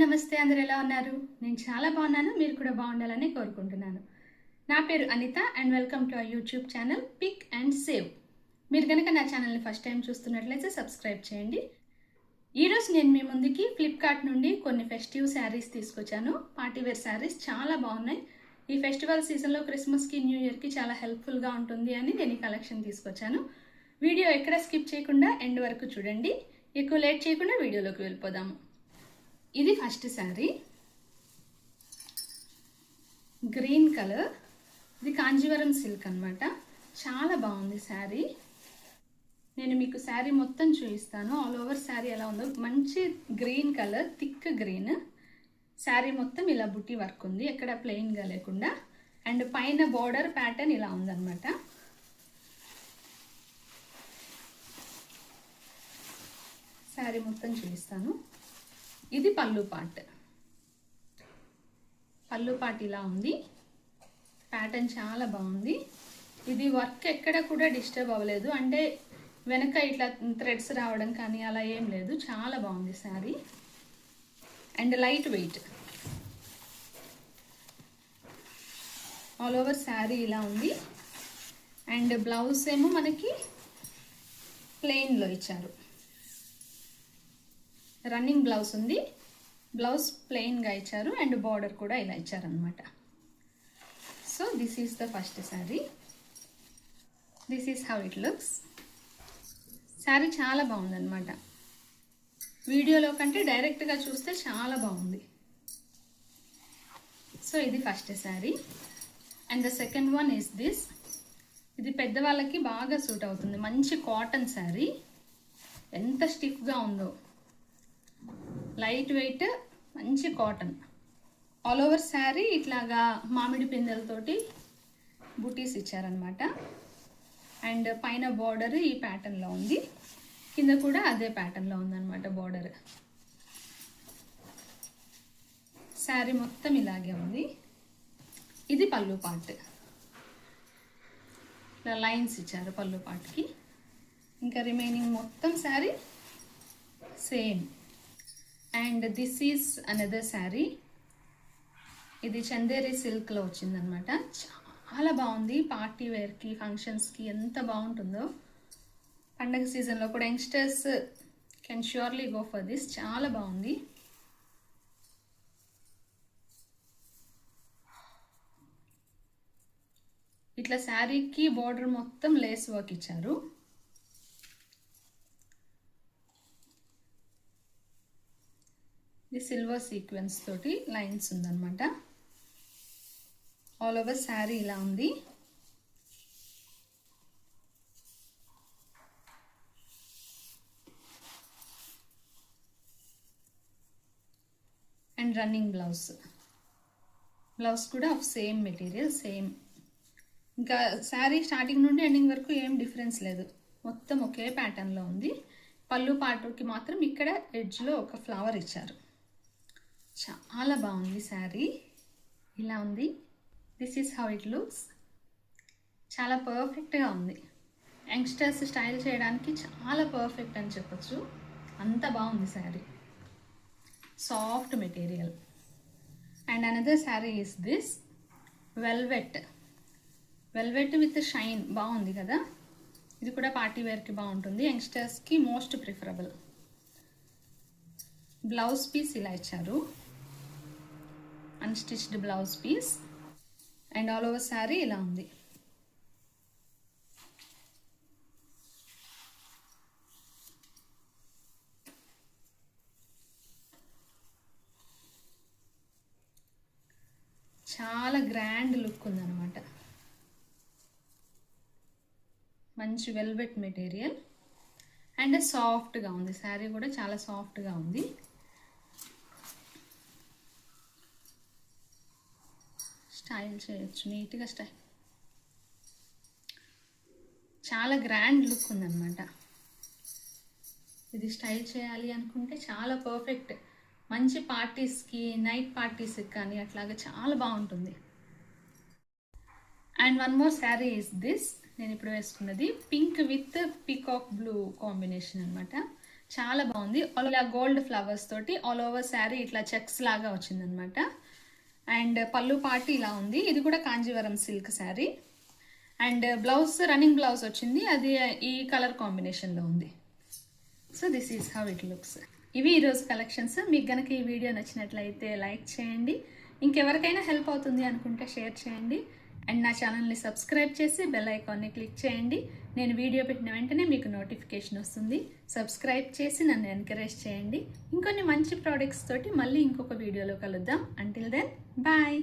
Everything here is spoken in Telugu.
నమస్తే, అందరూ ఎలా ఉన్నారు? నేను చాలా బాగున్నాను. మీరు కూడా బాగుండాలని కోరుకుంటున్నాను. నా పేరు Anitha and welcome to our YouTube channel pick and save. మీరు కనుక నా ఛానల్ని ఫస్ట్ టైం చూస్తున్నట్లయితే సబ్స్క్రైబ్ చేయండి. ఈరోజు నేను మీ ముందుకి ఫ్లిప్కార్ట్ నుండి కొన్ని ఫెస్టివ్ శారీస్ తీసుకొచ్చాను. పార్టీవేర్ శారీస్ చాలా బాగున్నాయి. ఈ ఫెస్టివల్ సీజన్లో క్రిస్మస్కి, న్యూ ఇయర్కి చాలా హెల్ప్ఫుల్గా ఉంటుంది అని నేను ఈ కలెక్షన్ తీసుకొచ్చాను. వీడియో ఎక్కడ స్కిప్ చేయకుండా ఎండ్ వరకు చూడండి. ఎక్కువ లేట్ చేయకుండా వీడియోలోకి వెళ్ళిపోదాము. ఇది ఫస్ట్ శారీ, గ్రీన్ కలర్. ఇది కాంజీవరం సిల్క్ అనమాట. చాలా బాగుంది శారీ. నేను మీకు శారీ మొత్తం చూపిస్తాను. ఆల్ ఓవర్ శారీ ఎలా ఉందో. మంచి green colour, thick green. Sari మొత్తం ఇలా బుట్టి వర్క్ ఉంది, ఎక్కడ ప్లెయిన్గా లేకుండా. అండ్ పైన బోర్డర్ ప్యాటర్న్ ఇలా ఉందన్నమాట. శారీ మొత్తం చూపిస్తాను. ఇది పళ్ళు పార్ట్. పళ్ళు పార్ట్ ఇలా ఉంది. ప్యాటర్న్ చాలా బాగుంది. ఇది వర్క్ ఎక్కడ కూడా డిస్టర్బ్ అవ్వలేదు, అంటే వెనక ఇట్లా థ్రెడ్స్ రావడం కానీ అలా ఏం లేదు. చాలా బాగుంది sari. And light weight. All over sari ఇలా ఉంది. అండ్ బ్లౌజ్ ఏమో మనకి ప్లెయిన్లో ఇచ్చారు. రన్నింగ్ బ్లౌజ్ ఉంది, బ్లౌజ్ ప్లెయిన్గా ఇచ్చారు. అండ్ బార్డర్ కూడా ఇలా ఇచ్చారనమాట. So this is the first sari. This is how it looks. Sari చాలా బాగుందన్నమాట. వీడియోలో కంటే డైరెక్ట్గా చూస్తే చాలా బాగుంది. సో ఇది first sari. And the second one is this. ఇది పెద్దవాళ్ళకి బాగా సూట్ అవుతుంది. మంచి కాటన్ శారీ. ఎంత స్టిఫ్గా ఉందో. లైట్ వెయిట్, మంచి కాటన్. ఆల్ ఓవర్ శారీ ఇట్లాగా మామిడి పిందెలతోటి బూటీస్ ఇచ్చారనమాట. అండ్ పైన బార్డర్ ఈ ప్యాటర్న్లో ఉంది, కింద కూడా అదే ప్యాటర్న్లో ఉందన్నమాట బార్డర్. శారీ మొత్తం ఇలాగే ఉంది. ఇది పళ్ళు పార్ట్. ఇలా లైన్స్ ఇచ్చారు పళ్ళు పార్ట్కి. ఇంకా రిమైనింగ్ మొత్తం sari same. And this is another sari. ఇది చందేరి సిల్క్లో వచ్చిందనమాట. చాలా బాగుంది. పార్టీ వేర్కి, ఫంక్షన్స్కి ఎంత బాగుంటుందో. పండగ సీజన్లో కూడా youngsters can surely go for this. చాలా బాగుంది. ఇట్లా శారీకి బార్డర్ మొత్తం లేస్ వర్క్ ఇచ్చారు. ఇది సిల్వర్ సీక్వెన్స్ తోటి లైన్స్ ఉందన్నమాట. ఆల్ ఓవర్ శారీ ఇలా ఉంది. And running blouse. బ్లౌజ్ కూడా ఆఫ్ సేమ్ మెటీరియల్, సేమ్. ఇంకా శారీ స్టార్టింగ్ నుండి ఎండింగ్ వరకు ఏం డిఫరెన్స్ లేదు, మొత్తం ఒకే ప్యాటర్న్లో ఉంది. పళ్ళు పార్ట్కి మాత్రం ఇక్కడ ఎడ్జ్లో ఒక ఫ్లవర్ ఇచ్చారు. చాలా బాగుంది శారీ. ఇలా ఉంది. This is how it looks. చాలా పర్ఫెక్ట్గా ఉంది. యంగ్స్టర్స్ స్టైల్ చేయడానికి చాలా పర్ఫెక్ట్ అని చెప్పచ్చు. అంత బాగుంది sari. Soft material. And another sari is this velvet. Velvet with shine. బాగుంది కదా. ఇది కూడా పార్టీ వేర్కి బాగుంటుంది. యంగ్స్టర్స్కి మోస్ట్ ప్రిఫరబుల్. బ్లౌజ్ పీస్ ఇలా ఇచ్చారు, unstitched blouse piece. And all over sari ఇలా ఉంది. చాలా గ్రాండ్ లుక్ ఉందన్నమాట. మంచి వెల్వెట్ మెటీరియల్ అండ్ సాఫ్ట్గా ఉంది. శారీ కూడా చాలా సాఫ్ట్గా ఉంది. స్టైల్ చేయొచ్చు నీట్గా. స్టైల్ చాలా గ్రాండ్ లుక్ ఉందన్నమాట. ఇది స్టైల్ చేయాలి అనుకుంటే చాలా పర్ఫెక్ట్. మంచి పార్టీస్కి, నైట్ పార్టీస్కి కానీ అట్లాగా చాలా బాగుంటుంది. And one more sari is this. నేను ఇప్పుడు వేసుకున్నది pink with peacock blue combination అనమాట. చాలా బాగుంది. ఇలా గోల్డ్ ఫ్లవర్స్ తోటి ఆల్ ఓవర్ శారీ ఇట్లా చెక్స్ లాగా వచ్చిందనమాట. అండ్ పళ్ళు పాటు ఇలా ఉంది. ఇది కూడా Kanjeevaram silk sari. And blouse running blouse వచ్చింది, అది ఈ కలర్ కాంబినేషన్లో ఉంది. So this is how it looks. ఇవి ఈరోజు కలెక్షన్స్. మీకు కనుక ఈ వీడియో నచ్చినట్లయితే లైక్ చేయండి, ఇంకెవరికైనా హెల్ప్ అవుతుంది అనుకుంటే షేర్ చేయండి. అండ్ నా ఛానల్ని సబ్స్క్రైబ్ చేసి బెల్ ఐకాన్ని క్లిక్ చేయండి. నేను వీడియో పెట్టిన వెంటనే మీకు నోటిఫికేషన్ వస్తుంది. సబ్స్క్రైబ్ చేసి నన్ను ఎంకరేజ్ చేయండి. ఇంకొన్ని మంచి ప్రోడక్ట్స్ తోటి మళ్ళీ ఇంకొక వీడియోలో కలుద్దాం. Until then bye.